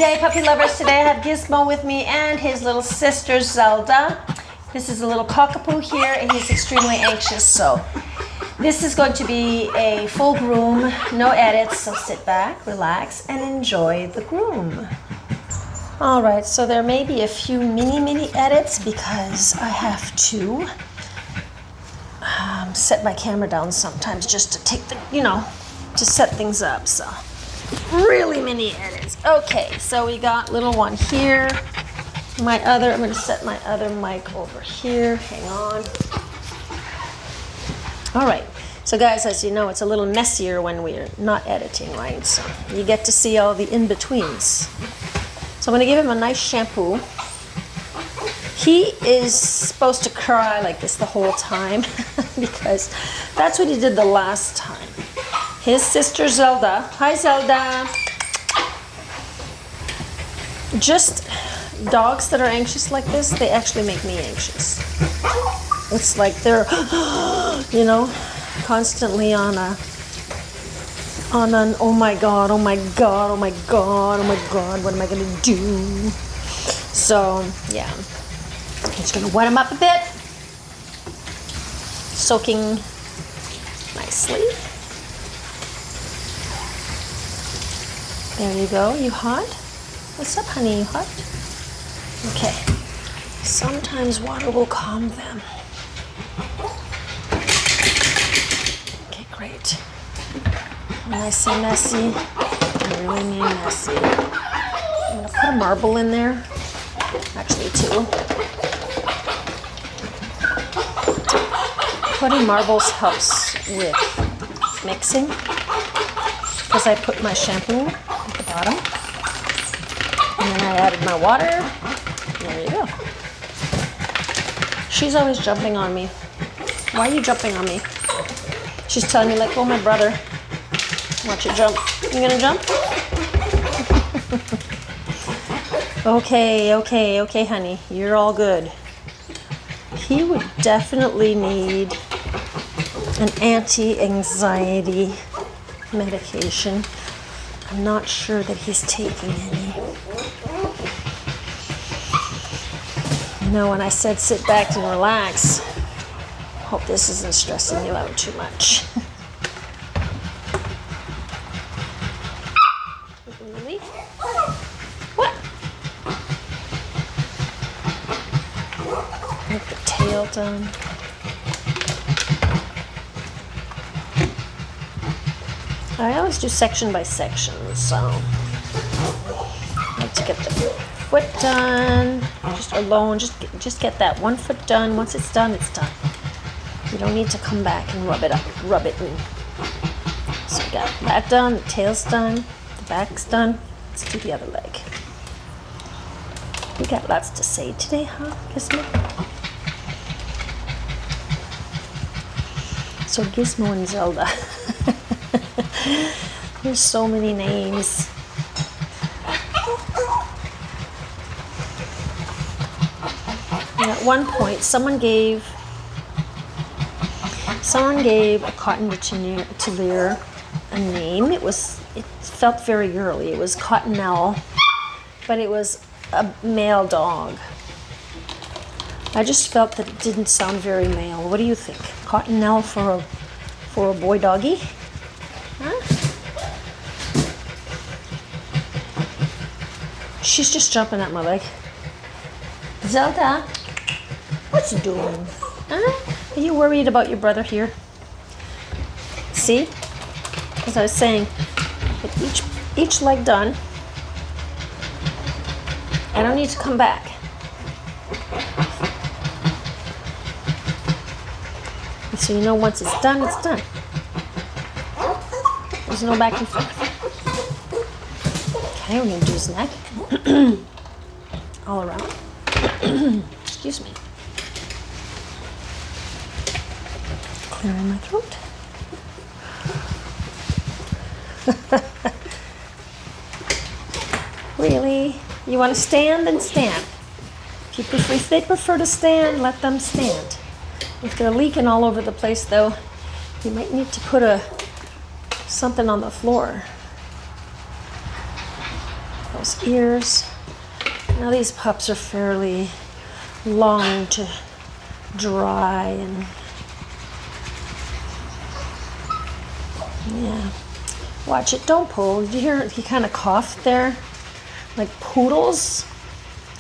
day, puppy lovers. Today I have Gizmo with me and his little sister Zelda. This is a little Cockapoo here, and he's extremely anxious, so this is going to be a full groom, no edits, so sit back, relax, and enjoy the groom. Alright, so there may be a few mini edits because I have to set my camera down sometimes just to take the, to set things up, so really mini edits. Okay, so we got little one here. I'm going to set my other mic over here. Hang on. All right, so guys, as you know, it's a little messier when we're not editing, right? So you get to see all the in-betweens. So I'm going to give him a nice shampoo. He is supposed to cry like this the whole time because that's what he did the last time. His sister Zelda, hi Zelda. Just dogs that are anxious like this, they actually make me anxious. It's like they're, constantly on an oh my god, oh my god, oh my god, oh my god, what am I gonna do? So yeah, I'm just gonna wet him up a bit, soaking nicely. There you go. You hot? What's up, honey? You hot? Okay. Sometimes water will calm them. Okay, great. When I say messy, I really mean messy. I'm going to put a marble in there. Actually, two. Putting marbles helps with mixing because I put my shampoo at the bottom. And then I added my water. There you go. She's always jumping on me. Why are you jumping on me? She's telling me like, oh, my brother. Watch it jump. You gonna jump? Okay, honey. You're all good. He would definitely need an anti-anxiety medication. I'm not sure that he's taking any. When I said sit back and relax, hope this isn't stressing you out too much. Really? What? Get the tail done. I always do section by section, so I like to get the foot done, just alone, just get that 1 foot done. Once it's done, it's done. You don't need to come back and rub it in. So we got that done, the tail's done, the back's done. Let's do the other leg. We got lots to say today, huh, Gizmo? So Gizmo and Zelda. There's so many names. And at one point, someone gave a cotton retriever a name. It felt very girly. It was Cottonelle, but it was a male dog. I just felt that it didn't sound very male. What do you think? Cottonelle for a boy doggy? Huh? She's just jumping at my leg. Zelda, what's you doing? Huh? Are you worried about your brother here? See? As I was saying, with each leg done, I don't need to come back. And so once it's done, it's done. There's no back and forth. Okay, we're going to do his neck. All around. Excuse me. Clearing my throat. Really? You want to stand? Then stand. If they prefer to stand, let them stand. If they're leaking all over the place, though, you might need to put something on the floor. those ears. Now these pups are fairly long to dry, and yeah. Watch it, don't pull. Did you hear he kind of coughed there? Like poodles?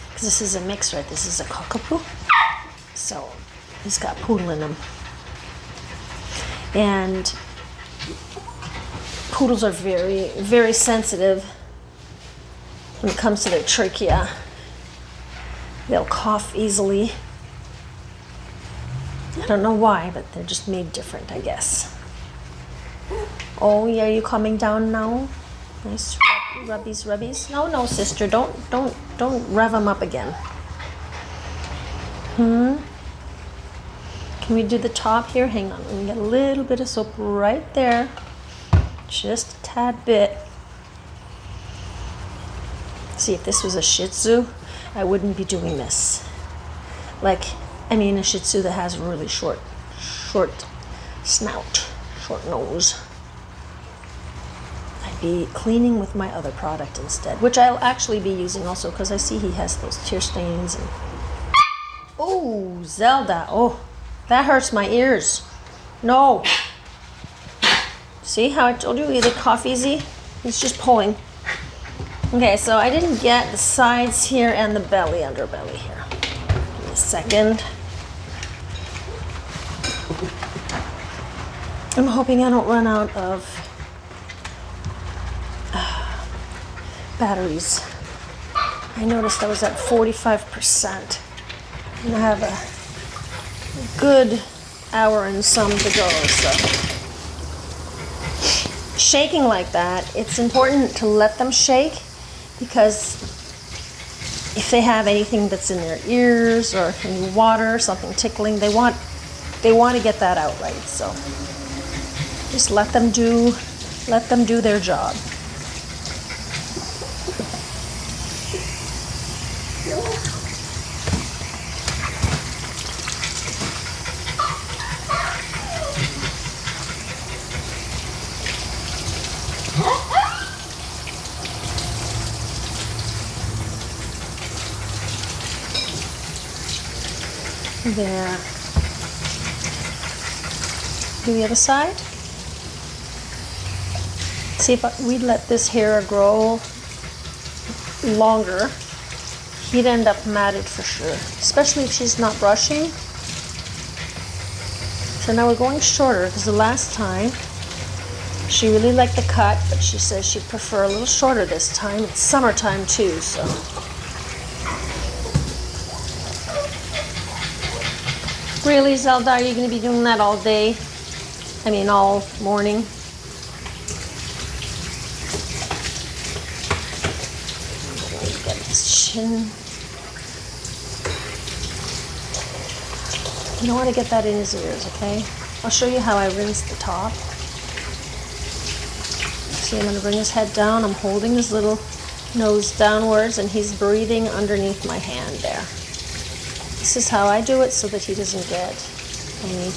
Because this is a mix, right? This is a Cockapoo. So he's got poodle in him. And poodles are very, very sensitive when it comes to their trachea. They'll cough easily. I don't know why, but they're just made different, I guess. Oh, yeah, are you coming down now? Nice rubbies, rubbies. No, sister, don't rev them up again. Can we do the top here? Hang on, let me get a little bit of soap right there. Just a tad bit. See, if this was a Shih Tzu, I wouldn't be doing this. Like, I mean a Shih Tzu that has a really short snout, short nose. I'd be cleaning with my other product instead, which I'll actually be using also because I see he has those tear stains. And oh, Zelda, oh, that hurts my ears. No. See how I told you they cough easy? He's just pulling. Okay, so I didn't get the sides here and the belly, underbelly here. Give me a second. I'm hoping I don't run out of batteries. I noticed I was at 45%. And I have a good hour and some to go, so. Shaking like that, it's important to let them shake, because if they have anything that's in their ears or any water, something tickling, they want to get that out right. So just let them do their job. There. Do the other side. See, if we'd let this hair grow longer, he'd end up matted for sure, especially if she's not brushing. So now we're going shorter, because the last time she really liked the cut, but she says she'd prefer a little shorter this time. It's summertime too, so. Really, Zelda, are you going to be doing that all day? I mean, all morning? Get his chin. You don't want to get that in his ears, okay? I'll show you how I rinse the top. See, I'm going to bring his head down. I'm holding his little nose downwards, and he's breathing underneath my hand there. This is how I do it so that he doesn't get any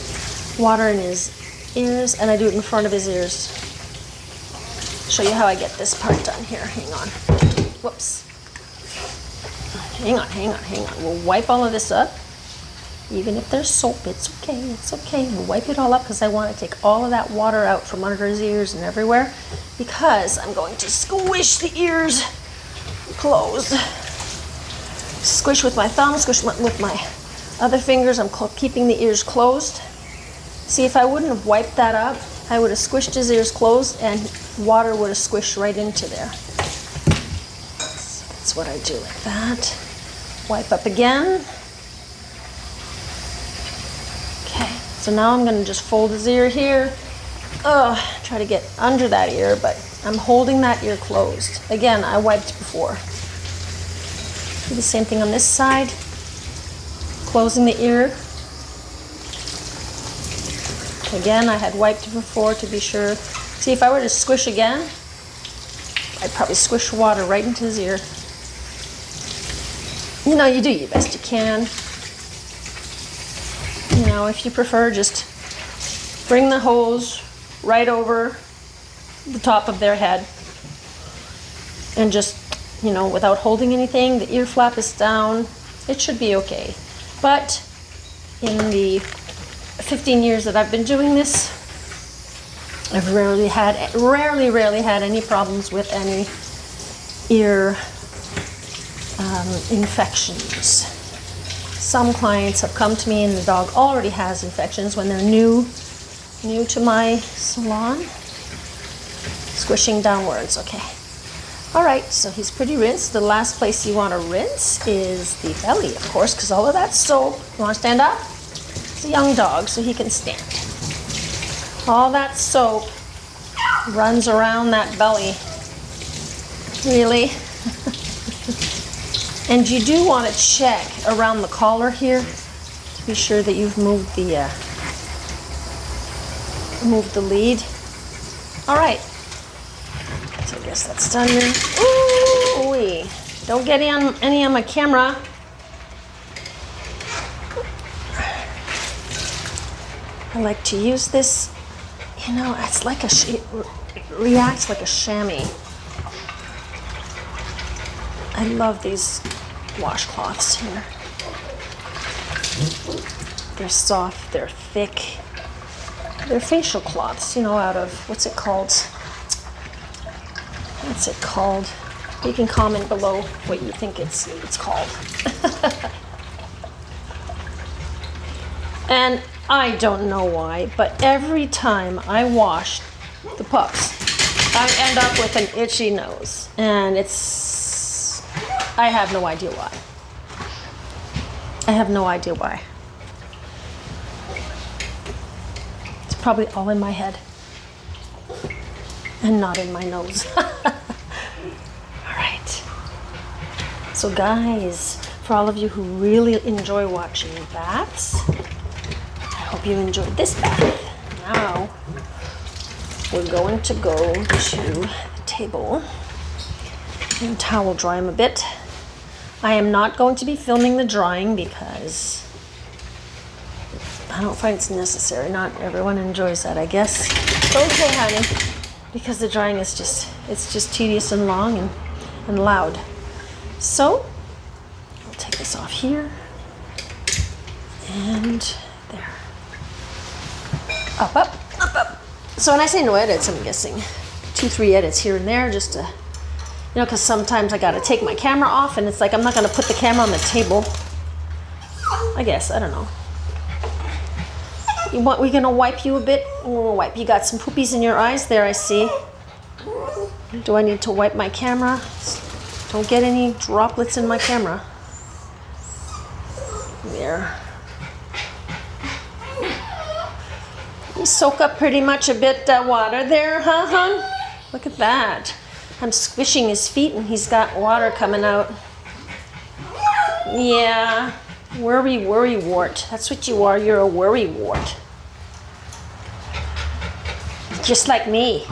water in his ears, and I do it in front of his ears. Show you how I get this part done here. Hang on. Whoops. Hang on. We'll wipe all of this up. Even if there's soap, it's okay. We'll wipe it all up because I want to take all of that water out from under his ears and everywhere, because I'm going to squish the ears closed. Squish with my thumb, squish with my other fingers. I'm keeping the ears closed. See, if I wouldn't have wiped that up, I would have squished his ears closed and water would have squished right into there. So that's what I do like that. Wipe up again. Okay, so now I'm going to just fold his ear here. Try to get under that ear, but I'm holding that ear closed. Again, I wiped before. Do the same thing on this side, closing the ear. Again, I had wiped before to be sure. See, if I were to squish again, I'd probably squish water right into his ear. You know, you do your best you can. You know, if you prefer, just bring the hose right over the top of their head and just you know, without holding anything. The ear flap is down. It should be okay. But in the 15 years that I've been doing this, I've rarely had any problems with any ear infections. Some clients have come to me and the dog already has infections when they're new to my salon. Squishing downwards, okay. All right, so he's pretty rinsed. The last place you want to rinse is the belly, of course, because all of that soap, you want to stand up? It's a young dog, so he can stand. All that soap runs around that belly. Really? And you do want to check around the collar here to be sure that you've moved the lead. All right. So I guess that's done here. Ooh, don't get any on my camera. I like to use this, you know, it's like it reacts like a chamois. I love these washcloths here. They're soft, they're thick. They're facial cloths, you know, out of, what's it called? You can comment below what you think it's called. And I don't know why, but every time I wash the pups, I end up with an itchy nose. And I have no idea why. I have no idea why. It's probably all in my head and not in my nose. All right. So guys, for all of you who really enjoy watching baths, I hope you enjoyed this bath. Now, we're going to go to the table and towel dry him a bit. I am not going to be filming the drying because I don't find it's necessary. Not everyone enjoys that, I guess. Okay, honey, because the drying is just tedious and long and loud. So, I'll take this off here and there. Up, up, up, up. So when I say no edits, I'm guessing 2-3 edits here and there just to, you know, because sometimes I gotta take my camera off and it's like I'm not gonna put the camera on the table. I guess, I don't know. We're gonna wipe you a bit. We'll wipe. You got some poopies in your eyes there, I see. Do I need to wipe my camera? Don't get any droplets in my camera. There. You soak up pretty much a bit water there, huh, hon? Look at that. I'm squishing his feet and he's got water coming out. Yeah. Worry wart. That's what you are. You're a worry wart. Just like me.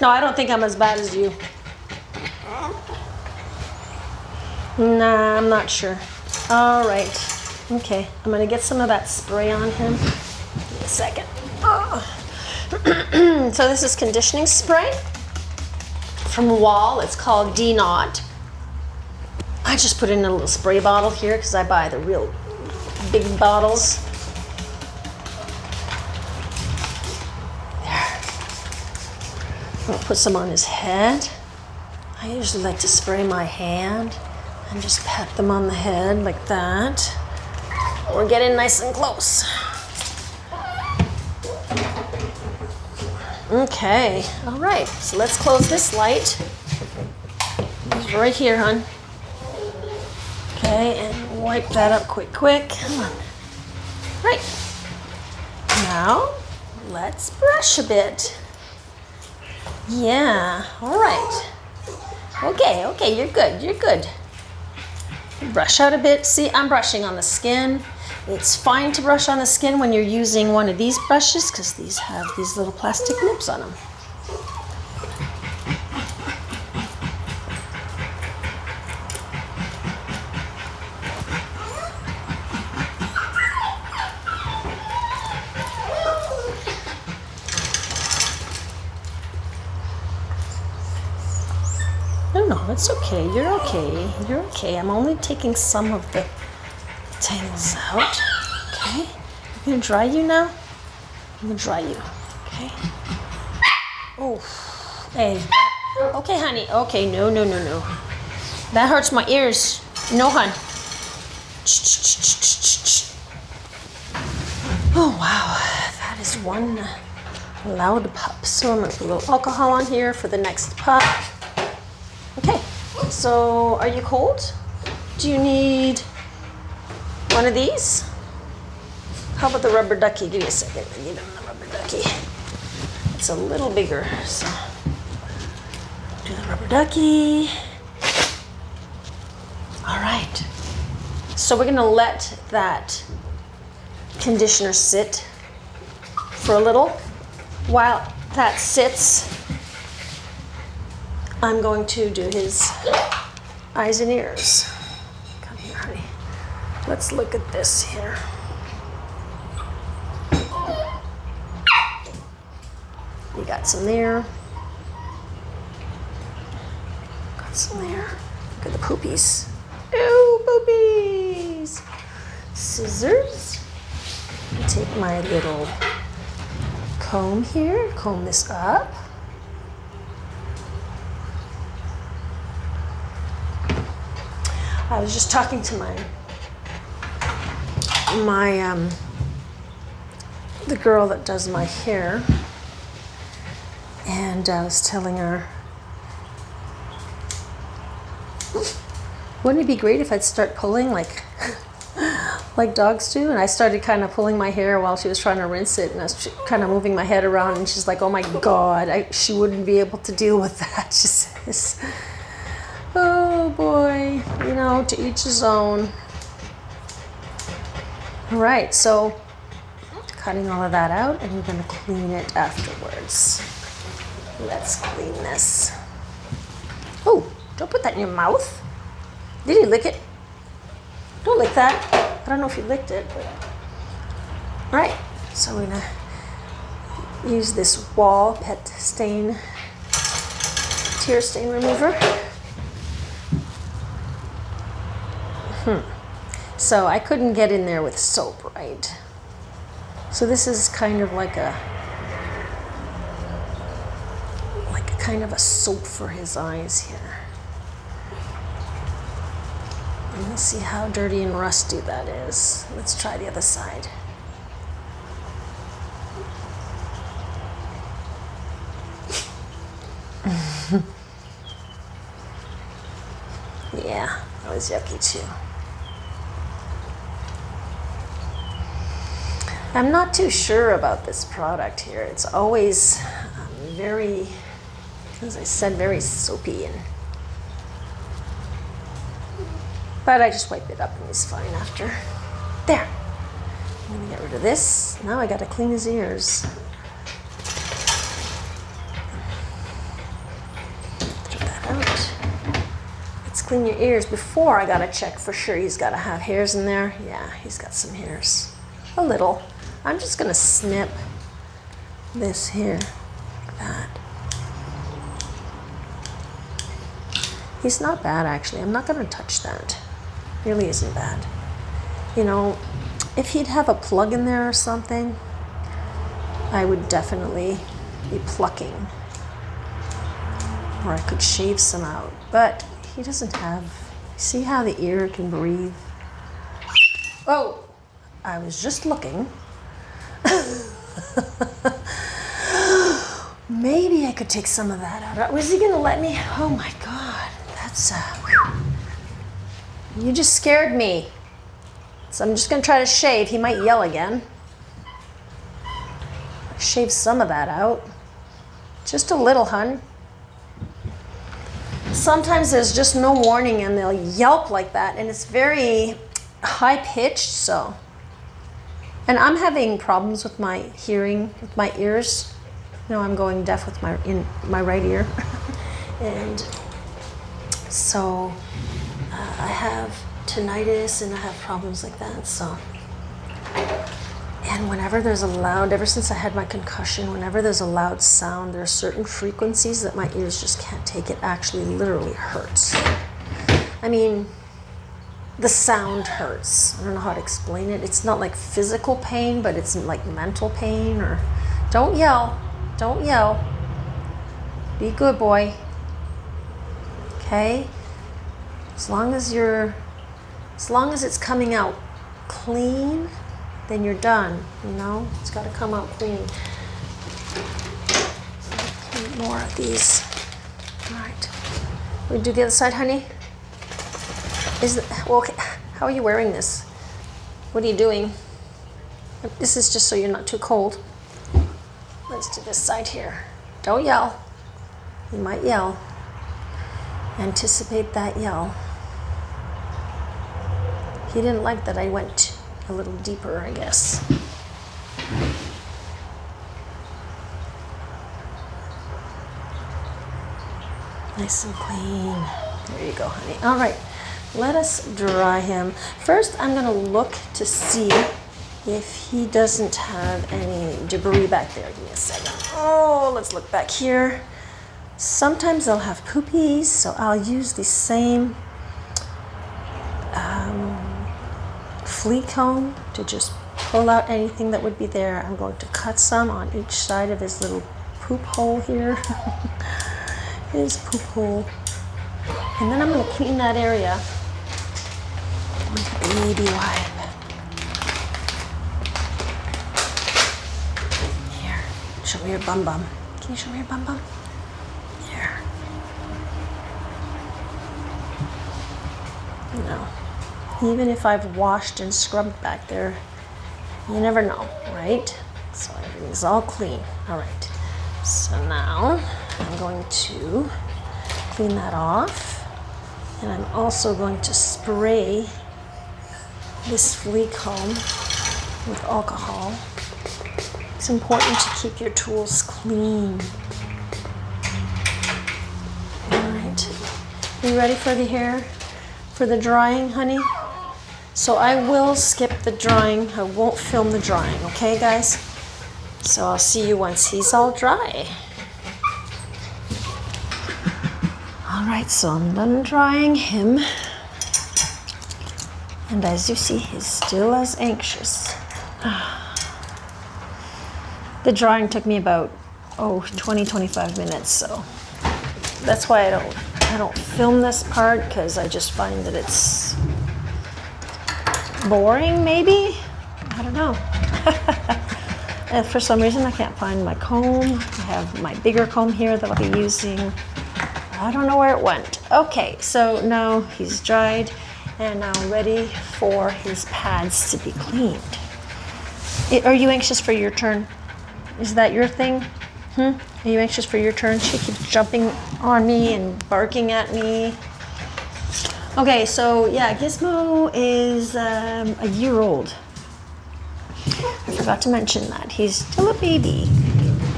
No, I don't think I'm as bad as you. Nah, I'm not sure. All right. Okay, I'm gonna get some of that spray on him. Give me a second. Oh. So this is conditioning spray from Wall. It's called D-Knot. I just put it in a little spray bottle here because I buy the real big bottles. There. I'm gonna put some on his head. I usually like to spray my hand and just pat them on the head like that. We're getting nice and close. Okay, all right, so let's close this light. He's right here, hon. Okay, and wipe that up quick. Come on. Right. Now, let's brush a bit. Yeah, all right. Okay, you're good. Brush out a bit. See, I'm brushing on the skin. It's fine to brush on the skin when you're using one of these brushes because these have these little plastic nibs on them. it's okay. You're okay. You're okay. I'm only taking some of the tangles out. Okay? I'm gonna dry you now. I'm gonna dry you. Okay? Oh, hey. Okay, honey. Okay, no. That hurts my ears. No, hon. Oh, wow. That is one loud pup. So I'm gonna put a little alcohol on here for the next pup. Okay, so are you cold? Do you need one of these? How about the rubber ducky? Give me a second. I give him the rubber ducky. It's a little bigger, so do the rubber ducky. All right. So we're gonna let that conditioner sit for a little. While that sits, I'm going to do his eyes and ears. Come here, honey. Let's look at this here. You got some there. Got some there. Look at the poopies. Ew, poopies! Scissors. I take my little comb here, comb this up. I was just talking to the girl that does my hair, and I was telling her, wouldn't it be great if I'd start pulling like dogs do? And I started kind of pulling my hair while she was trying to rinse it, and I was kind of moving my head around, and she's like, oh my God, she wouldn't be able to deal with that, she says. Oh boy, you know, to each his own. All right, so cutting all of that out, and we're gonna clean it afterwards. Let's clean this. Oh, don't put that in your mouth. Did he lick it? Don't lick that. I don't know if he licked it, but. All right, so we're gonna use this wall pet stain, tear stain remover. So I couldn't get in there with soap, right? So this is kind of like a kind of a soap for his eyes here. And let's see how dirty and rusty that is. Let's try the other side. Yeah, that was yucky too. I'm not too sure about this product here. It's always very, as I said, very soapy, but I just wipe it up and he's fine after. There. I'm gonna get rid of this. Now I gotta clean his ears. Throw that out. Let's clean your ears. Before I gotta check for sure he's gotta have hairs in there. Yeah, he's got some hairs. A little. I'm just gonna snip this here, like that. He's not bad actually. I'm not gonna touch that. Really isn't bad. You know, if he'd have a plug in there or something, I would definitely be plucking. Or I could shave some out. But he doesn't have, see how the ear can breathe? Oh, I was just looking. Maybe I could take some of that out. Was he gonna let me? Oh my God, that's you just scared me. So I'm just gonna try to shave. He might yell again. Shave some of that out. Just a little, hun. Sometimes there's just no warning and they'll yelp like that, and it's very high pitched, so. And I'm having problems with my hearing, with my ears. You know, I'm going deaf with my right ear. And so I have tinnitus and I have problems like that, so. Again, whenever there's a loud, ever since I had my concussion, whenever there's a loud sound, there are certain frequencies that my ears just can't take. It actually literally hurts. I mean, the sound hurts. I don't know how to explain it. It's not like physical pain, but it's like mental pain. Or don't yell. Don't yell. Be a good boy. Okay? As long as it's coming out clean, then you're done. You know? It's got to come out clean. More of these. All right. We do the other side, honey? Well, okay. How are you wearing this? What are you doing? This is just so you're not too cold. Let's do this side here. Don't yell. You might yell. Anticipate that yell. He didn't like that I went a little deeper, I guess. Nice and clean. There you go, honey. All right. Let us dry him. First, I'm going to look to see if he doesn't have any debris back there. Give me a second. Oh, let's look back here. Sometimes they'll have poopies, so I'll use the same flea comb to just pull out anything that would be there. I'm going to cut some on each side of his little poop hole here. His poop hole. And then I'm going to clean that area. Baby wipe. Here, show me your bum bum. Can you show me your bum bum? Here. No. Even if I've washed and scrubbed back there, you never know, right? So everything's all clean. All right. So now I'm going to clean that off. And I'm also going to spray this flea comb with alcohol. It's important to keep your tools clean. All right. You ready for the hair? For the drying, honey? So I will skip the drying. I won't film the drying, okay, guys? So I'll see you once he's all dry. All right, so I'm done drying him. And as you see, he's still as anxious. The drying took me about 20-25 minutes, so that's why I don't film this part, because I just find that it's boring, maybe? I don't know. And for some reason I can't find my comb. I have my bigger comb here that I'll be using. I don't know where it went. Okay, so now he's dried and now ready for his pads to be cleaned. Are you anxious for your turn? Is that your thing? Are you anxious for your turn? She keeps jumping on me and barking at me. Okay, so yeah, Gizmo is a year old. I forgot to mention that. He's still a baby.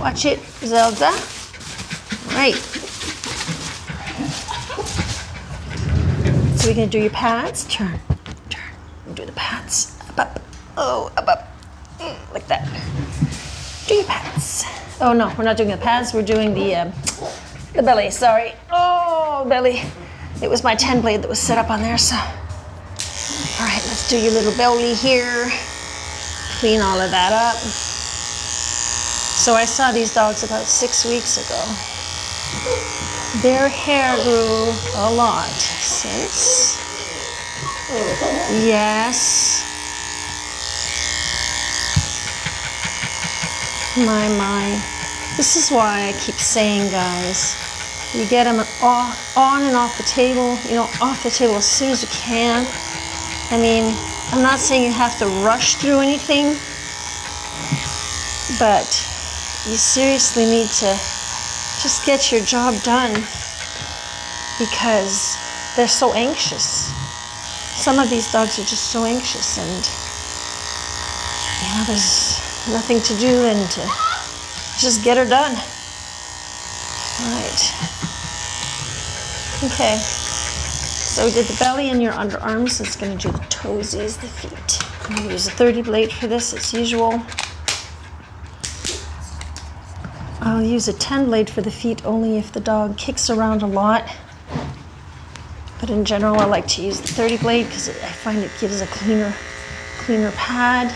Watch it, Zelda. All right. So we're gonna do your pads. Turn. Do the pads. Up. Oh, up. Like that. Do your pads. Oh no, we're not doing the pads. We're doing the belly. Sorry. Oh, belly. It was my 10 blade that was set up on there. So, all right, let's do your little belly here. Clean all of that up. So I saw these dogs about 6 weeks ago. Their hair grew a lot since. Yes. My. This is why I keep saying, guys, you get them on and off the table, off the table as soon as you can. I mean, I'm not saying you have to rush through anything, but you seriously need to just get your job done because they're so anxious. Some of these dogs are just so anxious, and there's nothing to do and to just get her done. All right. Okay. So we did the belly and your underarms. It's going to do the toesies, the feet. I'm going to use a 30 blade for this as usual. I'll use a 10 blade for the feet only if the dog kicks around a lot. But in general, I like to use the 30 blade because I find it gives a cleaner pad.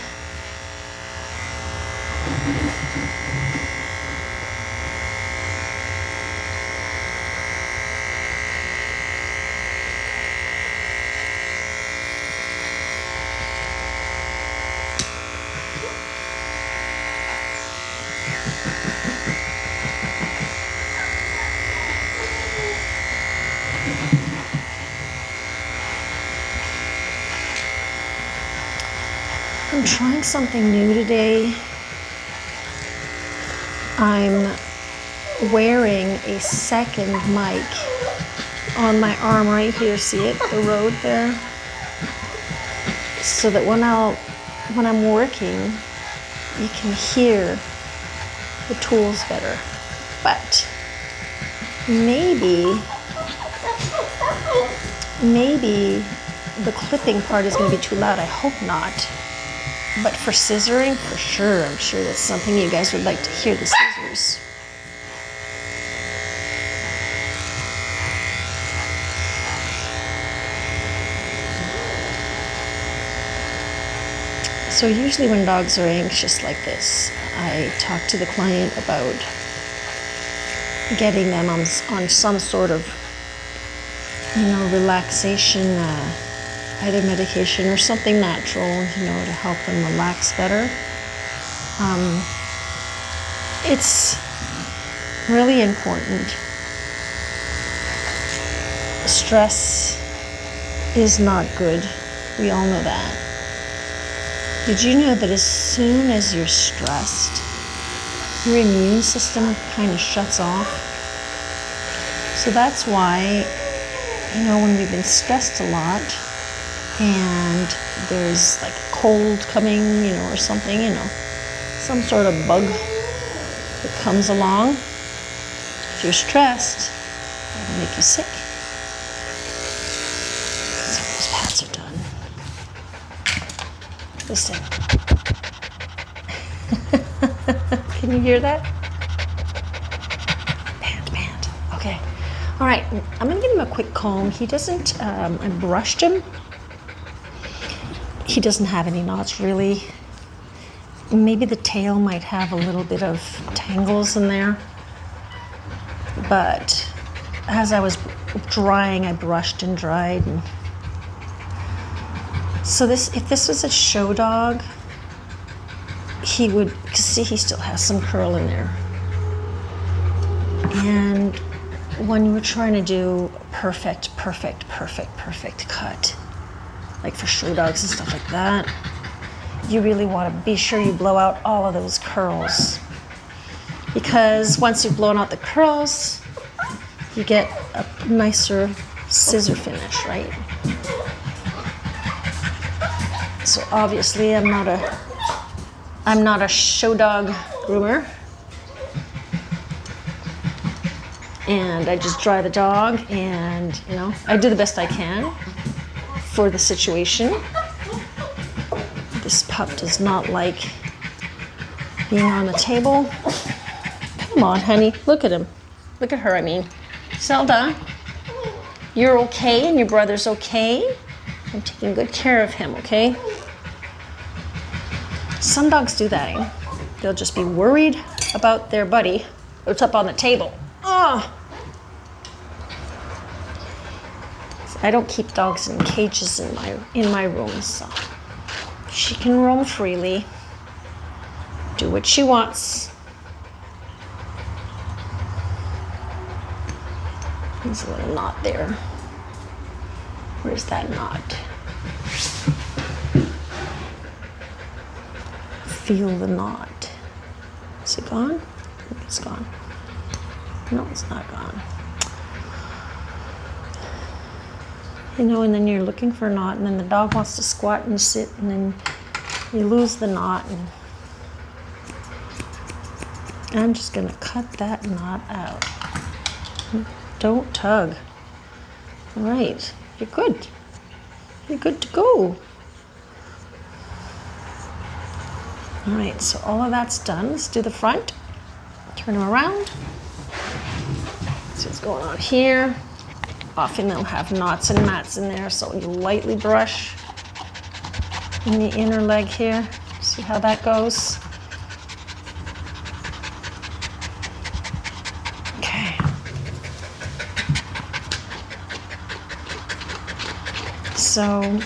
I'm trying something new today. I'm wearing a second mic on my arm right here. See it? The road there. So that when I'm working, you can hear the tools better. But maybe the clipping part is going to be too loud. I hope not. But for scissoring, for sure, I'm sure that's something you guys would like to hear, the scissors. So usually when dogs are anxious like this, I talk to the client about getting them on some sort of, relaxation, either medication or something natural, to help them relax better. It's really important. Stress is not good. We all know that. Did you know that as soon as you're stressed, your immune system kind of shuts off? So that's why, when we've been stressed a lot, and there's like a cold coming, or something, some sort of bug that comes along. If you're stressed, it'll make you sick. So those pads are done. Listen. Can you hear that? Pant. Okay. All right. I'm going to give him a quick comb. He doesn't, I brushed him. He doesn't have any knots really. Maybe the tail might have a little bit of tangles in there. But as I was drying, I brushed and dried. And so if this was a show dog, he would, see, he still has some curl in there. And when you were trying to do perfect cut, like for show dogs and stuff like that, you really want to be sure you blow out all of those curls. Because once you've blown out the curls, you get a nicer scissor finish, right? So obviously I'm not a show dog groomer. And I just dry the dog and, I do the best I can for the situation. This pup does not like being on the table. Come on, honey, look at him. Look at her, I mean. Zelda, you're okay and your brother's okay. I'm taking good care of him, okay? Some dogs do that, eh? They'll just be worried about their buddy what's up on the table. Oh. I don't keep dogs in cages in my room, so she can roam freely, do what she wants. There's a little knot there. Where's that knot? Feel the knot. Is it gone? I think it's gone. No, it's not gone. And then you're looking for a knot, and then the dog wants to squat and sit, and then you lose the knot. And I'm just gonna cut that knot out. Don't tug. All right, you're good. You're good to go. All right, so all of that's done. Let's do the front. Turn them around. See what's going on here. Often they'll have knots and mats in there, so you lightly brush in the inner leg here. See how that goes? Okay. So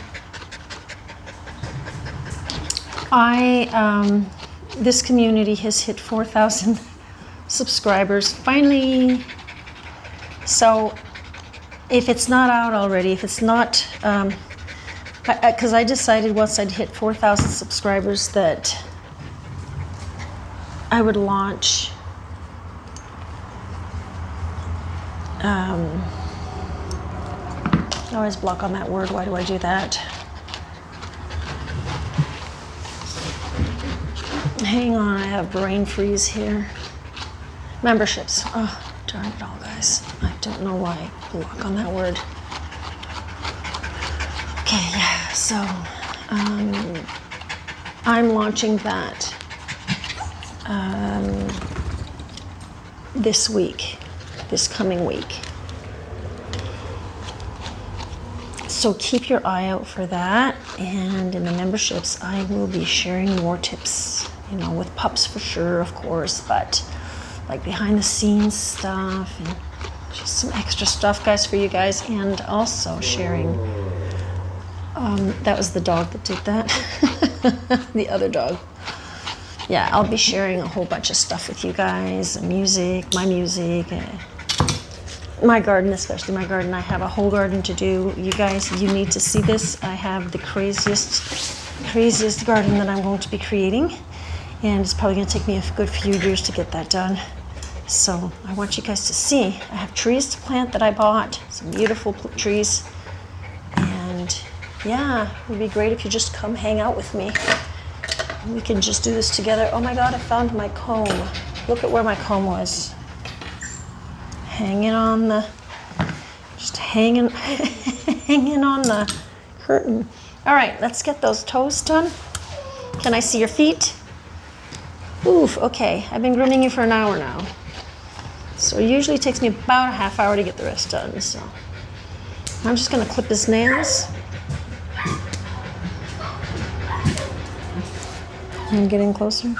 this community has hit 4,000 subscribers finally. So if it's not out already, if it's not, because I decided once I'd hit 4,000 subscribers that I would launch I always block on that word. Why do I do that? Hang on, I have brain freeze here. Memberships. Oh, darn it all, guys. I don't know why I block on that word. Okay, yeah, so I'm launching that this week, this coming week. So keep your eye out for that. And in the memberships, I will be sharing more tips, you know, with pups for sure, of course, but like behind the scenes stuff and just some extra stuff, guys, for you guys. And also sharing, that was the dog that did that, the other dog. Yeah, I'll be sharing a whole bunch of stuff with you guys, music, my garden, especially my garden. I have a whole garden to do. You guys, you need to see this. I have the craziest garden that I'm going to be creating. And it's probably gonna take me a good few years to get that done. So I want you guys to see. I have trees to plant that I bought, some beautiful trees. And yeah, it would be great if you just come hang out with me. We can just do this together. Oh my God, I found my comb. Look at where my comb was. Hanging on the, just hanging, hanging on the curtain. All right, let's get those toes done. Can I see your feet? Oof, okay, I've been grooming you for an hour now. So it usually takes me about a half hour to get the rest done, so. I'm just gonna clip his nails. And get in closer.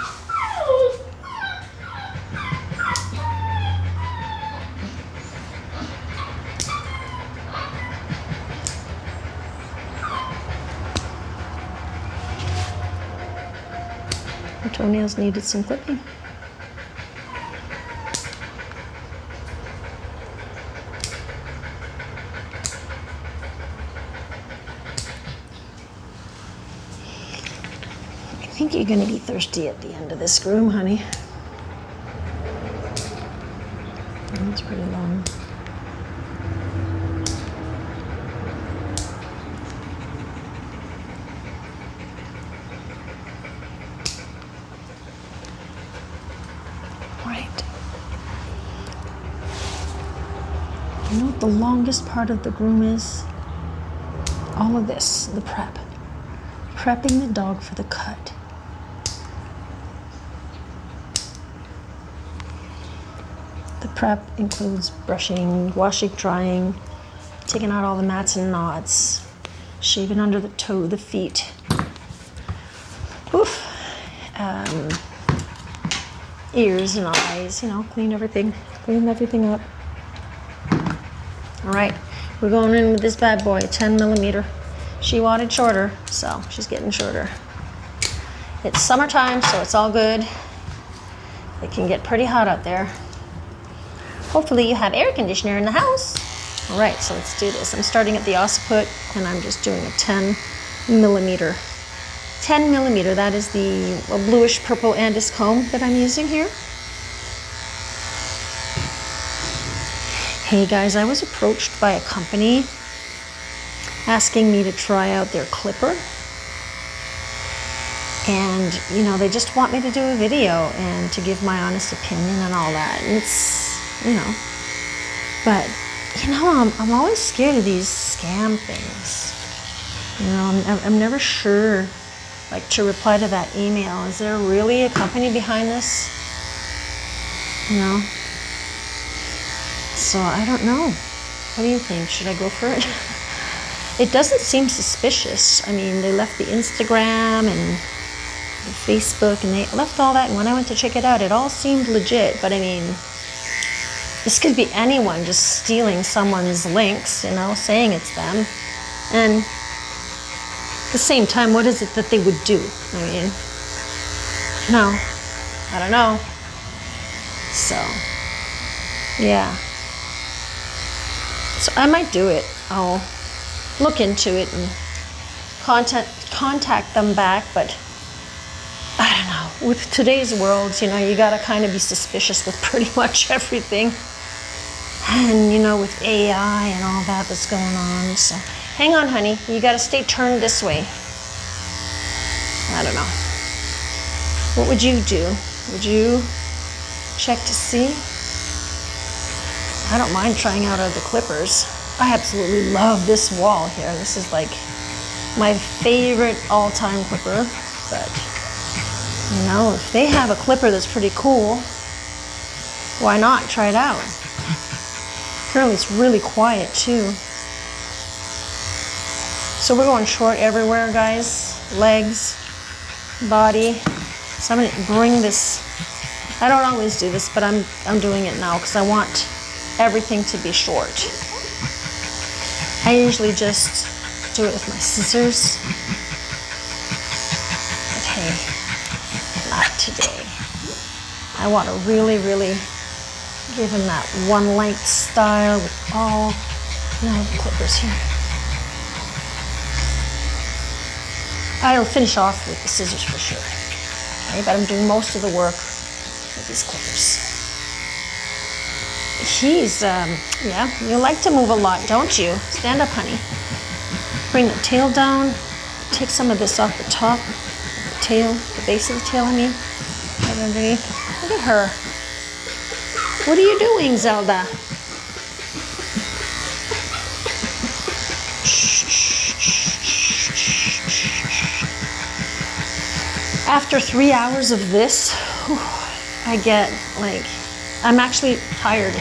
Her toenails needed some clipping. I think you're gonna be thirsty at the end of this groom, honey. That's pretty long. Right. You know what the longest part of the groom is? All of this, the prep. Prepping the dog for the cut. The prep includes brushing, washing, drying, taking out all the mats and knots, shaving under the toe, the feet. Oof. Ears and eyes, you know, clean everything up. All right, we're going in with this bad boy, 10 millimeter. She wanted shorter, so she's getting shorter. It's summertime, so it's all good. It can get pretty hot out there. Hopefully you have air conditioner in the house. All right, so let's do this. I'm starting at the occiput, and I'm just doing a 10 millimeter. 10 millimeter, that is the bluish purple Andis comb that I'm using here. Hey guys, I was approached by a company asking me to try out their clipper. And, you know, they just want me to do a video and to give my honest opinion and all that. And it's, you know, but, you know, I'm always scared of these scam things. You know, I'm never sure like to reply to that email. Is there really a company behind this? You know? So I don't know. What do you think? Should I go for it? It doesn't seem suspicious. I mean, they left the Instagram and the Facebook and they left all that. And when I went to check it out, it all seemed legit. But I mean, this could be anyone just stealing someone's links, you know, saying it's them. And at the same time, what is it that they would do? I mean, no, I don't know. So, yeah. So I might do it. I'll look into it and contact them back, but I don't know. With today's world, you know, you gotta kind of be suspicious with pretty much everything. And you know, with AI and all that that's going on. So hang on, honey. You gotta stay turned this way. I don't know. What would you do? Would you check to see? I don't mind trying out other clippers. I absolutely love this wall here. This is like my favorite all-time clipper. But you know, if they have a clipper that's pretty cool, why not try it out? Apparently it's really quiet too. So we're going short everywhere, guys. Legs, body. So I'm gonna bring this. I don't always do this, but I'm doing it now because I want everything to be short. I usually just do it with my scissors. But hey, not today. I want to really, really give him that one length style with all the clippers here. I'll finish off with the scissors for sure. Okay, but I'm doing most of the work with these clippers. He's, yeah, you like to move a lot, don't you? Stand up, honey. Bring the tail down. Take some of this off the top, the tail, the base of the tail, I mean. Right underneath. Look at her. What are you doing, Zelda? After 3 hours of this, whew, I get like, I'm actually tired.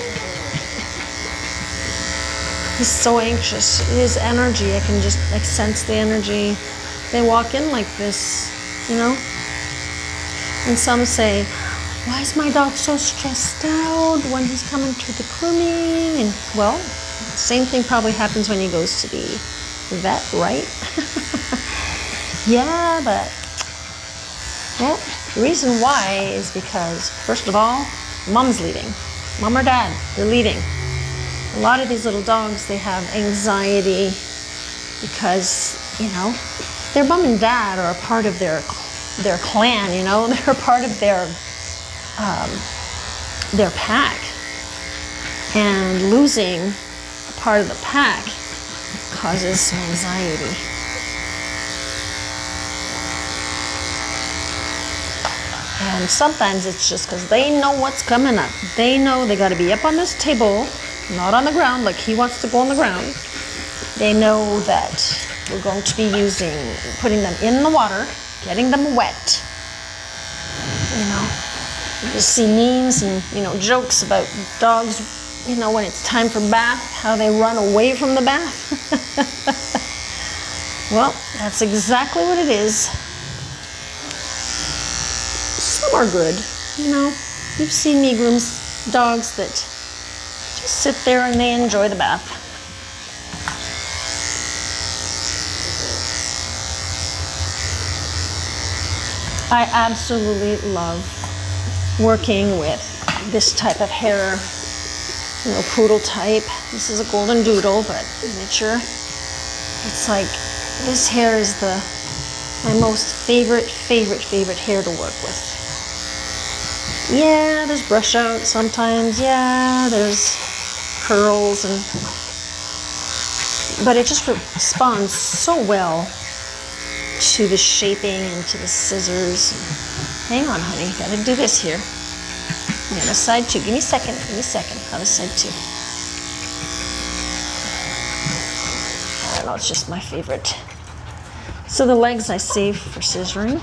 He's so anxious. His energy, I can just like sense the energy. They walk in like this, you know? And some say, why is my dog so stressed out when he's coming to the grooming? And well, same thing probably happens when he goes to the vet, right? Yeah, but well, the reason why is because, first of all, mom's leaving. Mom or dad, they're leaving. A lot of these little dogs, they have anxiety because, you know, their mom and dad are a part of their clan, you know, they're a part of their pack. And losing a part of the pack causes some anxiety. And sometimes it's just because they know what's coming up. They know they got to be up on this table, not on the ground like he wants to go on the ground. They know that we're going to be putting them in the water, getting them wet. You know, you just see memes and, you know, jokes about dogs, you know, when it's time for bath, how they run away from the bath. Well, that's exactly what it is. Some are good, you know. You've seen me groom dogs that just sit there and they enjoy the bath. I absolutely love working with this type of hair, you know, poodle type. This is a golden doodle, but miniature. It's like, this hair is my most favorite hair to work with. Yeah, there's brush out sometimes. Yeah, there's curls, but it just responds so well to the shaping and to the scissors. Hang on, honey, gotta do this here. Yeah, this side too. Give me a second. Other side too. I don't know, it's just my favorite So the legs I saved for scissoring.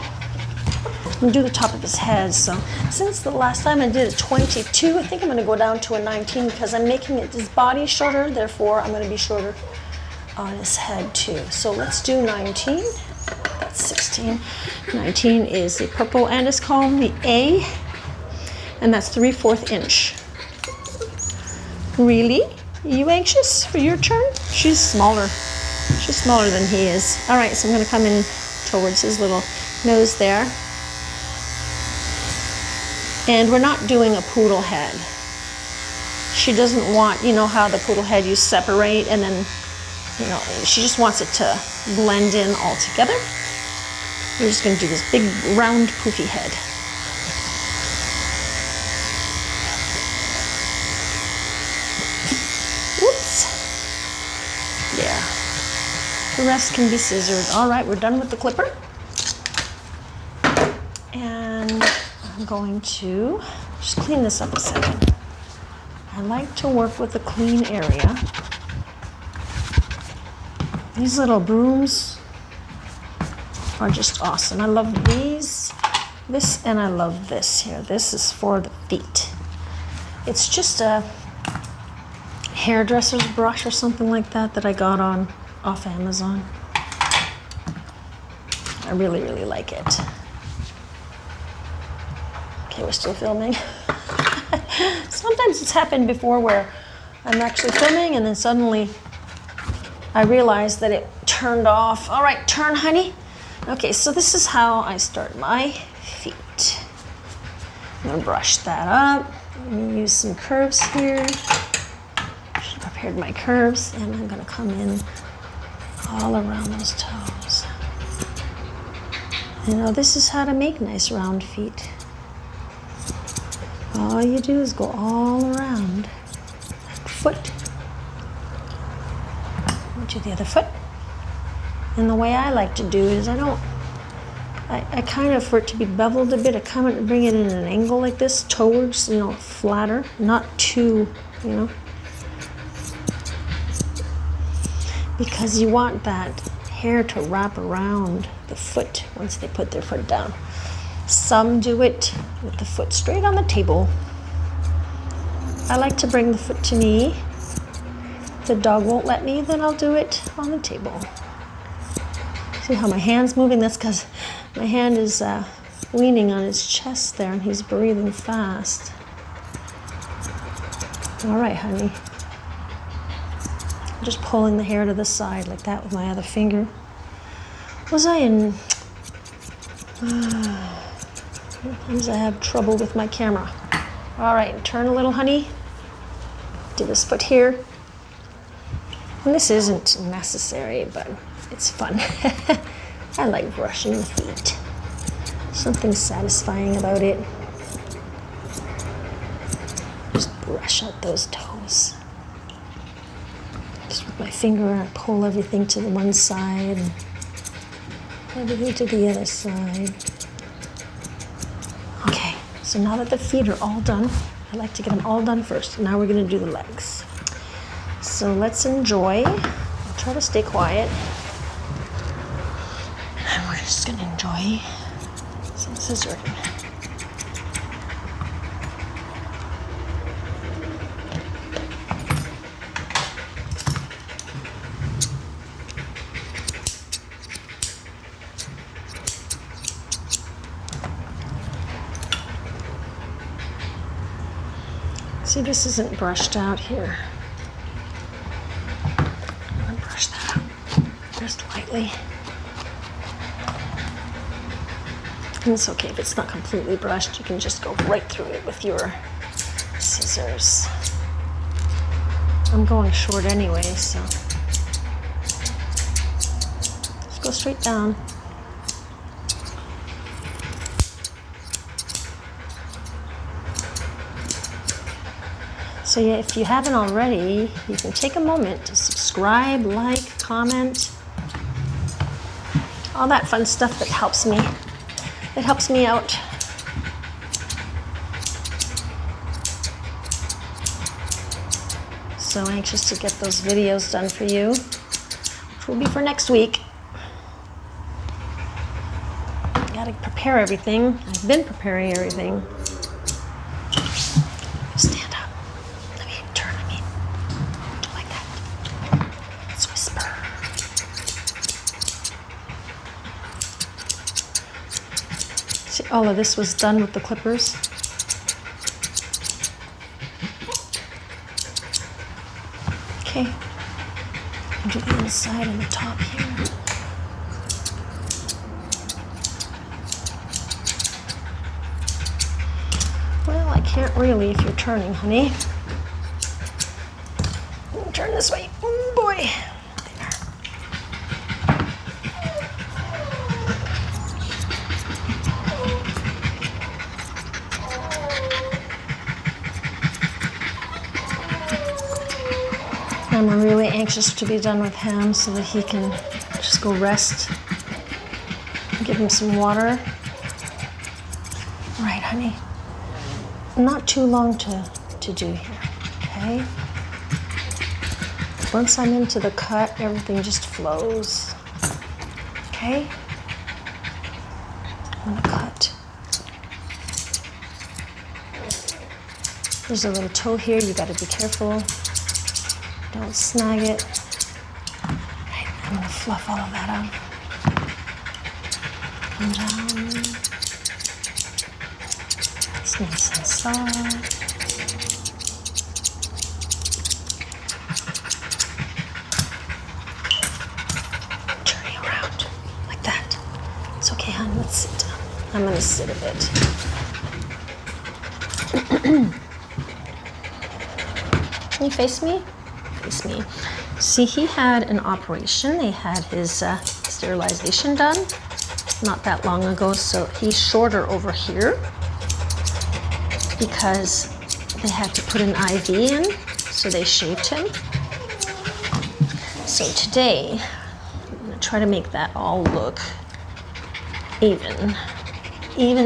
I'm gonna do the top of his head. So since the last time I did a 22, I think I'm gonna go down to a 19 because I'm making his body shorter, therefore I'm gonna be shorter on his head too. So let's do 19. That's 16. 19 is the purple and it's called the A, and that's 3/4 inch. Really? Are you anxious for your turn? She's smaller. She's smaller than he is. All right, so I'm gonna come in towards his little nose there. And we're not doing a poodle head. She doesn't want, you know how the poodle head you separate and then, you know, she just wants it to blend in all together. We're just gonna do this big round poofy head. Whoops. Yeah. The rest can be scissored. All right, we're done with the clipper. And I'm going to just clean this up a second. I like to work with a clean area. These little brooms are just awesome. I love these, this, and I love this here. This is for the feet. It's just a hairdresser's brush or something like that that I got off Amazon. I really, really like it. Okay, we're still filming. Sometimes it's happened before where I'm actually filming and then suddenly I realized that it turned off. All right, turn, honey. Okay, so this is how I start my feet. I'm gonna brush that up. Let me use some curves here. Should have prepared my curves, and I'm gonna come in all around those toes. You know, this is how to make nice round feet. All you do is go all around that foot. Do the other foot. And the way I like to do is I kind of, for it to be beveled a bit, I kind of bring it in an angle like this towards, you know, flatter, not too, you know, because you want that hair to wrap around the foot once they put their foot down. Some do it with the foot straight on the table. I like to bring the foot to me. If the dog won't let me, then I'll do it on the table. See how my hand's moving? That's because my hand is leaning on his chest there and he's breathing fast. All right, honey. I'm just pulling the hair to the side like that with my other finger. Was I in... Sometimes I have trouble with my camera. All right, turn a little, honey. Do this foot here. And this isn't necessary, but it's fun. I like brushing the feet. Something satisfying about it. Just brush out those toes. Just with my finger, I pull everything to the one side and everything to the other side. Okay, so now that the feet are all done, I like to get them all done first. Now we're gonna do the legs. So let's enjoy. I'll try to stay quiet. And we're just gonna enjoy some scissoring. See, this isn't brushed out here. I'm gonna brush that out just lightly. And it's okay if it's not completely brushed. You can just go right through it with your scissors. I'm going short anyway, so just go straight down. So yeah, if you haven't already, you can take a moment to subscribe, like, comment, all that fun stuff that helps me. It helps me out. So anxious to get those videos done for you, which will be for next week. gotta prepare everything. I've been preparing everything. Stand up. Let me turn. Do like that. Let's whisper. See, all of this was done with the clippers. Okay. Do the inside and the top here. Well, I can't really if you're turning, honey. Turn this way. Oh boy. There. I'm really anxious to be done with him so that he can just go rest. Give him some water. All right, honey. Not too long to do here, okay? Once I'm into the cut, everything just flows, okay? I'm gonna cut. There's a little toe here, you gotta be careful. Don't snag it. Right, I'm gonna fluff all of that up. Come down. It's nice and soft. Turning around like that. It's okay, hon. Let's sit down. I'm gonna sit a bit. Can you face me? Face me. See, he had an operation. They had his sterilization done not that long ago, so he's shorter over here because they had to put an IV in, so they shaved him. So today, I'm gonna try to make that all look even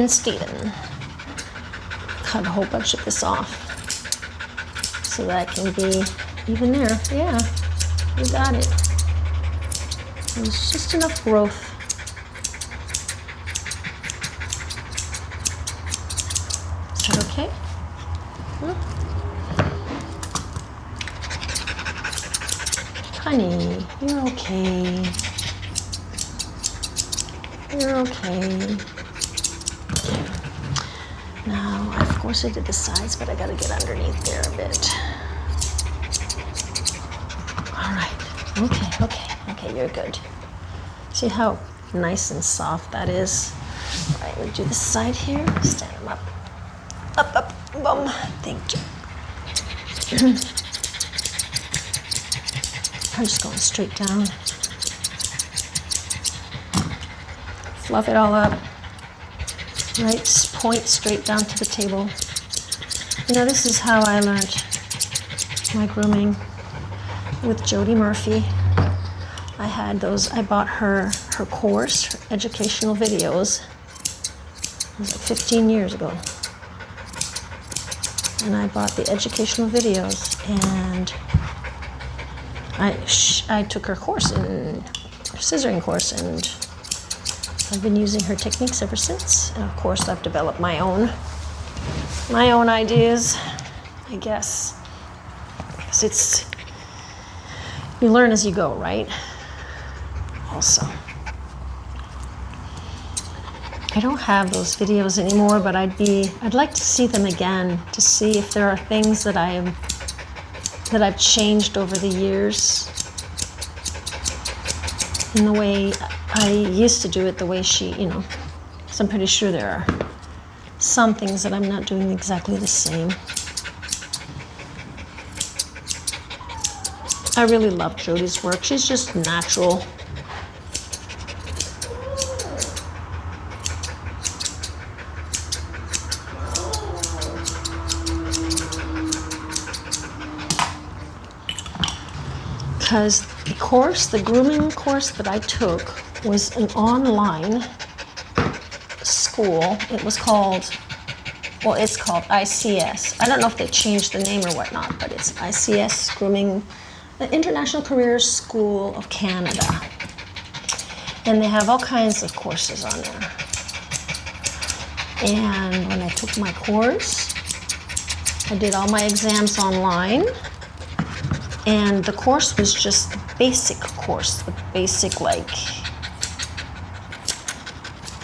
Steven. Cut a whole bunch of this off so that I can be even there. Yeah, you got it. There's just enough growth. Is that okay? Honey, you're okay. You're okay. Now, of course I did the sides, but I gotta get underneath there a bit. All right, okay, you're good. See how nice and soft that is? All right, we'll do this side here. Stand them up. Up, boom. Thank you. I'm just going straight down. Fluff it all up. Right, point straight down to the table. You know, this is how I learned my grooming with Jody Murphy. I bought her course, her educational videos. It was like 15 years ago. And I bought the educational videos, and I took her course, her scissoring course, and I've been using her techniques ever since. And of course, I've developed my own ideas, I guess. Because you learn as you go, right? Also, I don't have those videos anymore, but I'd like to see them again to see if there are things that I've changed over the years in the way I used to do it, the way she, because I'm pretty sure there are some things that I'm not doing exactly the same. I really love Jody's work. She's just natural. Because the grooming course that I took was an online school. It's called ICS. I don't know if they changed the name or whatnot, but it's ICS Grooming, the International Careers School of Canada. And they have all kinds of courses on there. And when I took my course, I did all my exams online. And the course was just the basic course, the basic, like,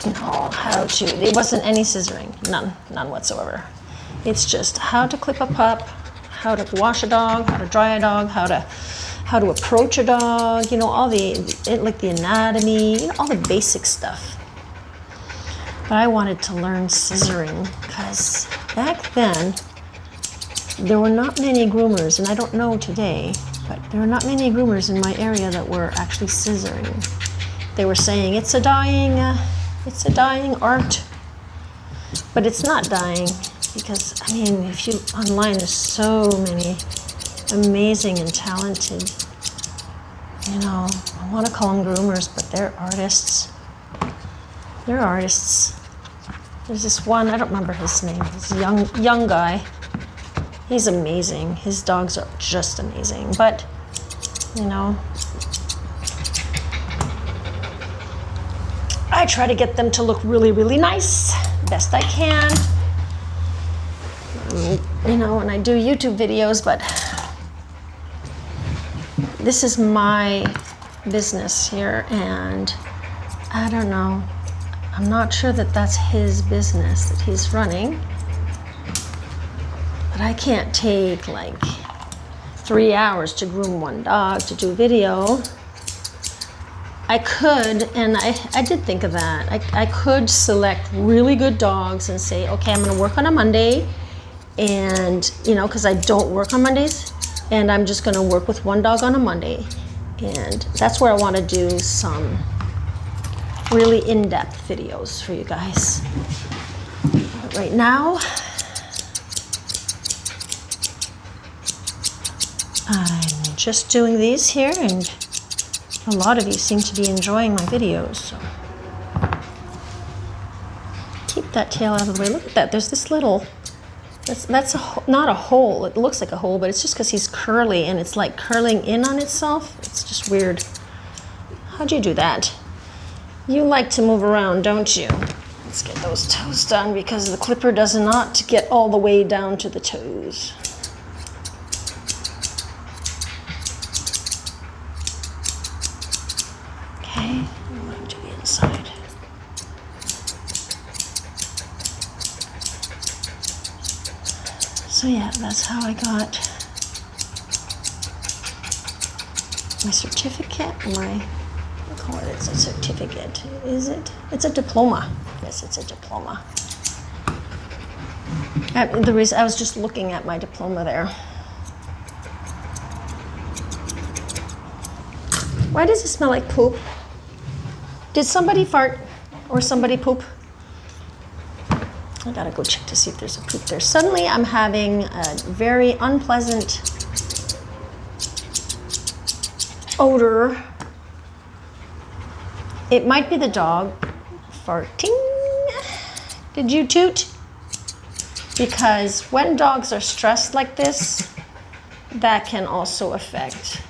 you know, how to, it wasn't any scissoring, none whatsoever. It's just how to clip a pup, how to wash a dog, how to dry a dog, how to approach a dog, you know, all like the anatomy, you know, all the basic stuff. But I wanted to learn scissoring because back then, there were not many groomers, and I don't know today, but there were not many groomers in my area that were actually scissoring. They were saying it's a dying art, but it's not dying because, I mean, if you online, there's so many amazing and talented, you know, I want to call them groomers, but they're artists. They're artists. There's this one, I don't remember his name, this young guy. He's amazing. His dogs are just amazing. But, you know, I try to get them to look really, really nice, best I can. You know, and I do YouTube videos, but this is my business here, and I don't know. I'm not sure that that's his business that he's running. But I can't take like 3 hours to groom one dog to do video. I could, and I did think of that. I could select really good dogs and say, okay, I'm gonna work on a Monday, and you know, because I don't work on Mondays, and I'm just gonna work with one dog on a Monday. And that's where I wanna do some really in-depth videos for you guys. But right now, I'm just doing these here, and a lot of you seem to be enjoying my videos, so keep that tail out of the way. Look at that, there's this little, that's not a hole, it looks like a hole, but it's just because he's curly and it's like curling in on itself. It's just weird. How'd you do that? You like to move around, don't you? Let's get those toes done because the clipper does not get all the way down to the toes. Okay, I'm going to the inside. So yeah, that's how I got my certificate, it's a certificate, is it? It's a diploma. Yes, it's a diploma. The reason I was just looking at my diploma there. Why does it smell like poop? Did somebody fart or somebody poop? I gotta go check to see if there's a poop there. Suddenly I'm having a very unpleasant odor. It might be the dog farting. Did you toot? Because when dogs are stressed like this, that can also affect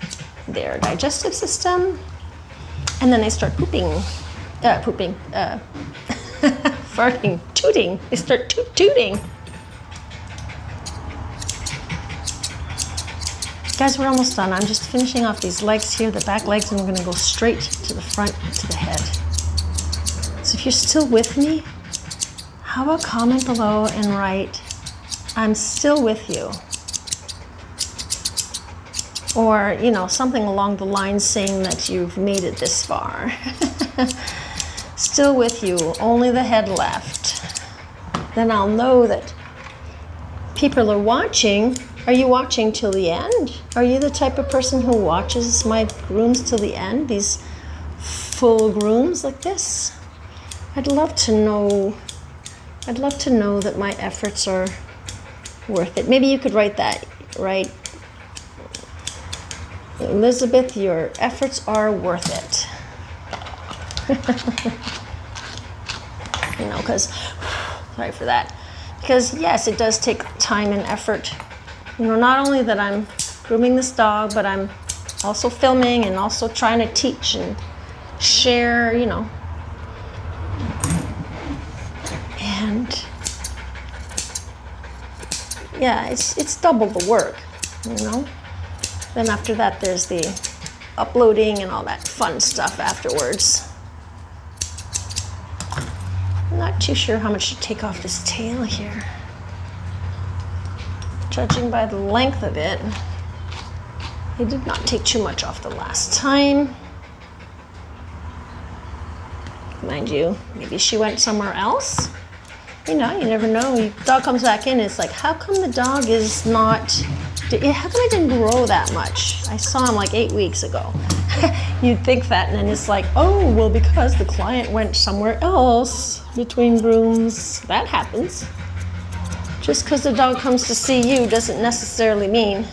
their digestive system. And then they start farting, tooting. They start tooting. Guys, we're almost done. I'm just finishing off these legs here, the back legs, and we're gonna go straight to the front, to the head. So if you're still with me, how about comment below and write, I'm still with you. Or, you know, something along the lines saying that you've made it this far. Still with you, only the head left. Then I'll know that people are watching. Are you watching till the end? Are you the type of person who watches my grooms till the end? These full grooms like this? I'd love to know that my efforts are worth it. Maybe you could write that, right? Elizabeth, your efforts are worth it. You know, because, sorry for that. Because yes, it does take time and effort. You know, not only that I'm grooming this dog, but I'm also filming and also trying to teach and share, you know. And yeah, it's double the work, you know. Then after that, there's the uploading and all that fun stuff afterwards. I'm not too sure how much to take off this tail here. Judging by the length of it, I did not take too much off the last time. Mind you, maybe she went somewhere else. You know, you never know. The dog comes back in, it's like, how come the dog is not, how come it didn't grow that much? I saw him like 8 weeks ago. You'd think that, and then it's like, oh, well, because the client went somewhere else between grooms. That happens. Just because the dog comes to see you doesn't necessarily mean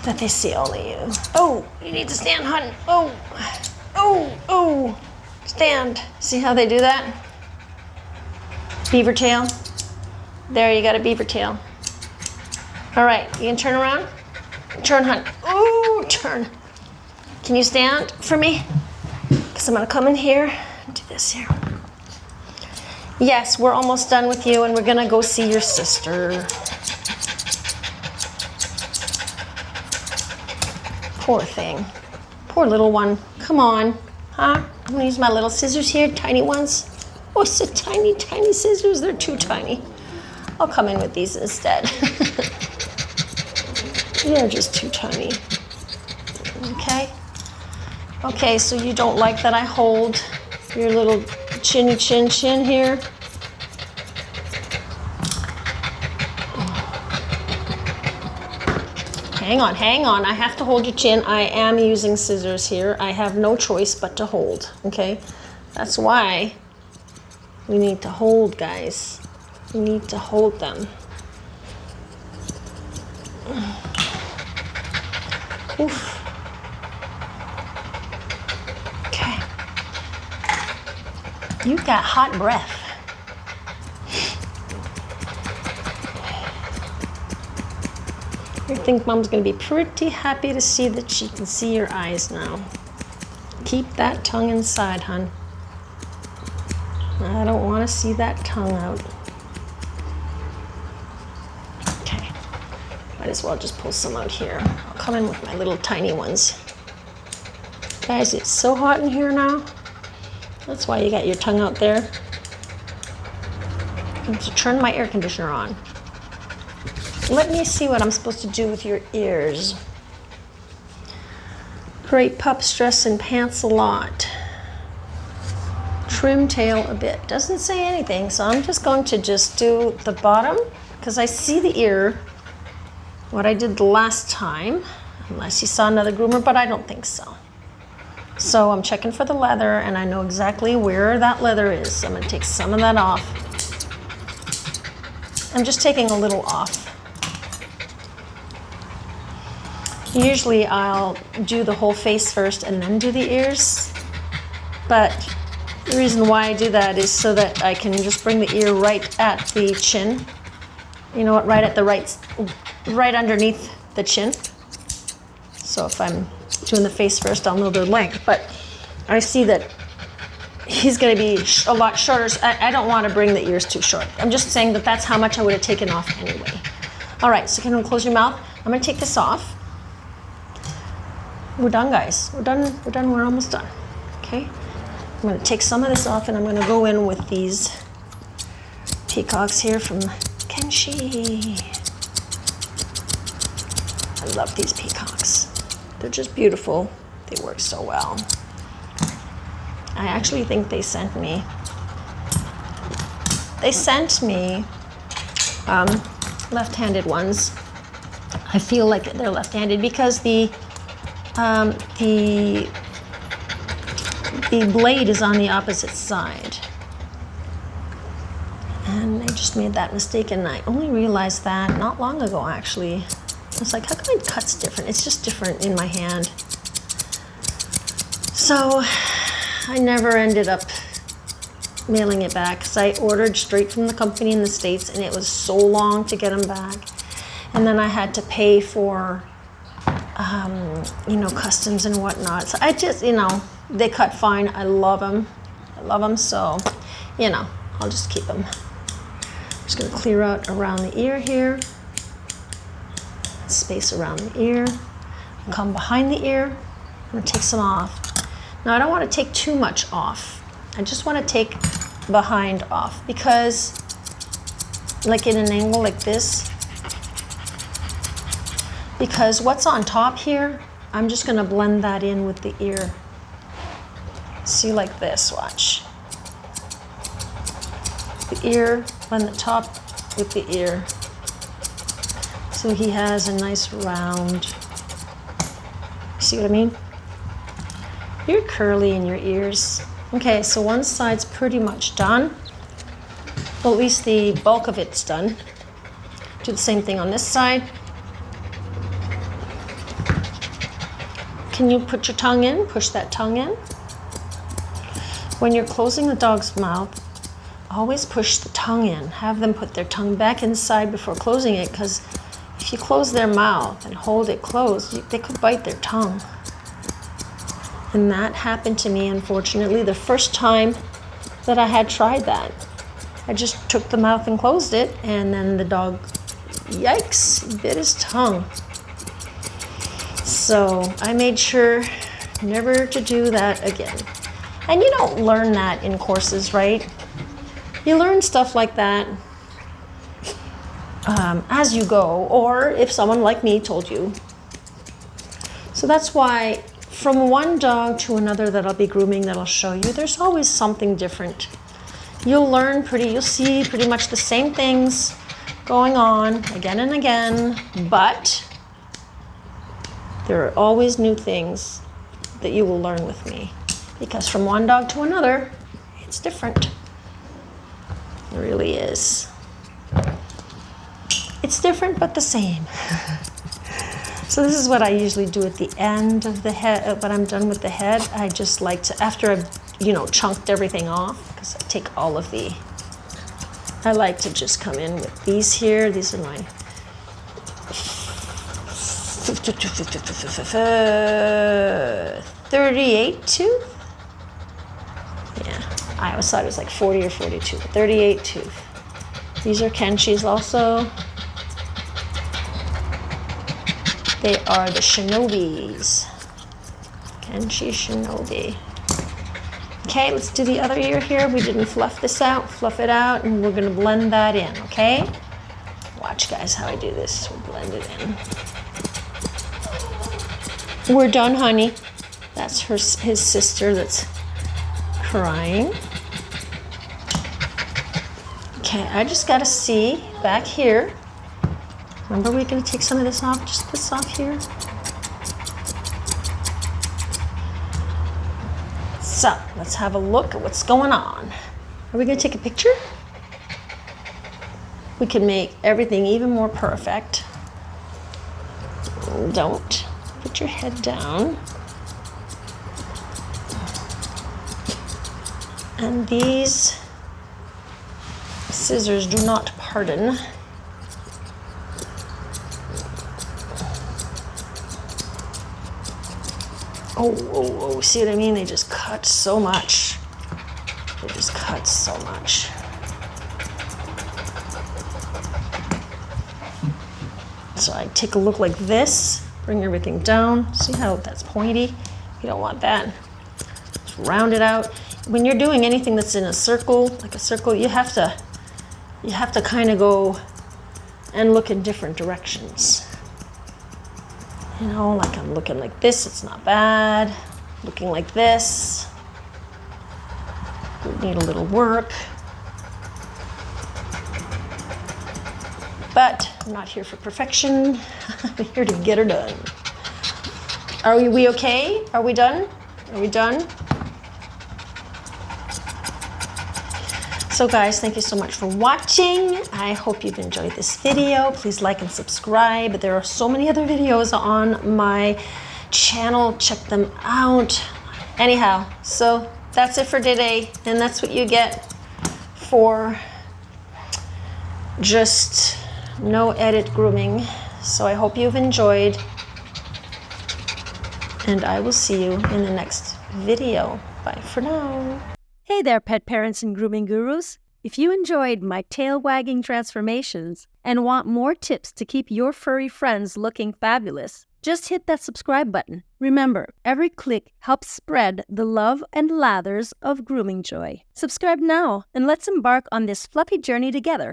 that they see only you. Oh, you need to stand, hun. Oh, oh, oh, stand. See how they do that? Beaver tail. There, you got a beaver tail. All right, you can turn around. Turn, hun. Ooh, turn. Can you stand for me? Because I'm gonna come in here and do this here. Yes, we're almost done with you and we're gonna go see your sister. Poor thing. Poor little one. Come on. Huh? I'm gonna use my little scissors here, tiny ones. Oh, it's a tiny, tiny scissors. They're too tiny. I'll come in with these instead. They're just too tiny. Okay? Okay, so you don't like that I hold your little chinny chin chin here? Hang on, hang on. I have to hold your chin. I am using scissors here. I have no choice but to hold, okay? That's why we need to hold, guys. We need to hold them. Oof. Okay. You got hot breath. I think Mom's gonna be pretty happy to see that she can see your eyes now. Keep that tongue inside, hun. I don't want to see that tongue out. Okay. Might as well just pull some out here. I'll come in with my little tiny ones. Guys, it's so hot in here now. That's why you got your tongue out there. I'm going to turn my air conditioner on. Let me see what I'm supposed to do with your ears. Great pups dress in pants a lot. Trim tail a bit. Doesn't say anything, so I'm just going to just do the bottom because I see the ear, what I did the last time, unless you saw another groomer, but I don't think so. So I'm checking for the leather and I know exactly where that leather is. So I'm gonna take some of that off. I'm just taking a little off. Usually I'll do the whole face first and then do the ears, but the reason why I do that is so that I can just bring the ear right at the chin. You know what, right at the right underneath the chin. So if I'm doing the face first, I'll know the length, but I see that he's gonna be a lot shorter, so I don't wanna bring the ears too short. I'm just saying that that's how much I would have taken off anyway. All right, so can you close your mouth? I'm gonna take this off. We're done, guys. We're done, we're almost done, okay? I'm gonna take some of this off and I'm gonna go in with these peacocks here from Kenshi. I love these peacocks. They're just beautiful. They work so well. I actually think they sent me left-handed ones. I feel like they're left-handed because the blade is on the opposite side. And I just made that mistake and I only realized that not long ago actually. I was like, how come it cuts different? It's just different in my hand. So I never ended up mailing it back because I ordered straight from the company in the States and it was so long to get them back. And then I had to pay for, you know, customs and whatnot. So I just, you know, they cut fine. I love them. So you know, I'll just keep them. I'm just gonna clear out around the ear here. Space around the ear. Come behind the ear. I'm gonna take some off. Now I don't wanna take too much off. I just wanna take behind off because like in an angle like this, because what's on top here, I'm just gonna blend that in with the ear. See, like this, watch. The ear, blend the top with the ear. So he has a nice round, see what I mean? You're curly in your ears. Okay, so one side's pretty much done. Well, at least the bulk of it's done. Do the same thing on this side. Can you put your tongue in? Push that tongue in. When you're closing the dog's mouth, always push the tongue in. Have them put their tongue back inside before closing it, because if you close their mouth and hold it closed, they could bite their tongue. And that happened to me, unfortunately, the first time that I had tried that. I just took the mouth and closed it, and then the dog, yikes, bit his tongue. So I made sure never to do that again. And you don't learn that in courses, right? You learn stuff like that as you go, or if someone like me told you. So that's why from one dog to another that I'll be grooming, that I'll show you, there's always something different. You'll see pretty much the same things going on again and again, but there are always new things that you will learn with me, because from one dog to another, it's different. It really is. It's different, but the same. So this is what I usually do at the end of the head. When I'm done with the head, I just like to, after I've, chunked everything off, because I take all of I like to just come in with these here. These are my 38 tooth. Yeah, I always thought it was like 40 or 42, 38 tooth. These are Kenshis also. They are the Shinobis. Kenshi Shinobi. Okay, let's do the other ear here. We didn't fluff this out. Fluff it out, and we're gonna blend that in, okay? Watch, guys, how I do this. We'll blend it in. We're done, honey. That's his sister that's crying. Okay, I just gotta see back here. Remember, we're gonna take some of this off, just this off here. So, let's have a look at what's going on. Are we gonna take a picture? We can make everything even more perfect. Don't put your head down. And these scissors do not pardon. Oh, see what I mean? They just cut so much. They just cut so much. So I take a look like this, bring everything down. See how that's pointy? You don't want that. Just round it out. When you're doing anything that's in a circle, like a circle, you have to kind of go and look in different directions. Like I'm looking like this, it's not bad. Looking like this, we need a little work. But I'm not here for perfection. I'm here to get her done. Are we okay? Are we done? Are we done? So guys, thank you so much for watching. I hope you've enjoyed this video. Please like and subscribe. There are so many other videos on my channel. Check them out. Anyhow, so that's it for today. And that's what you get for just no edit grooming. So I hope you've enjoyed. And I will see you in the next video. Bye for now. Hey there, pet parents and grooming gurus. If you enjoyed my tail-wagging transformations and want more tips to keep your furry friends looking fabulous, just hit that subscribe button. Remember, every click helps spread the love and lathers of grooming joy. Subscribe now and let's embark on this fluffy journey together.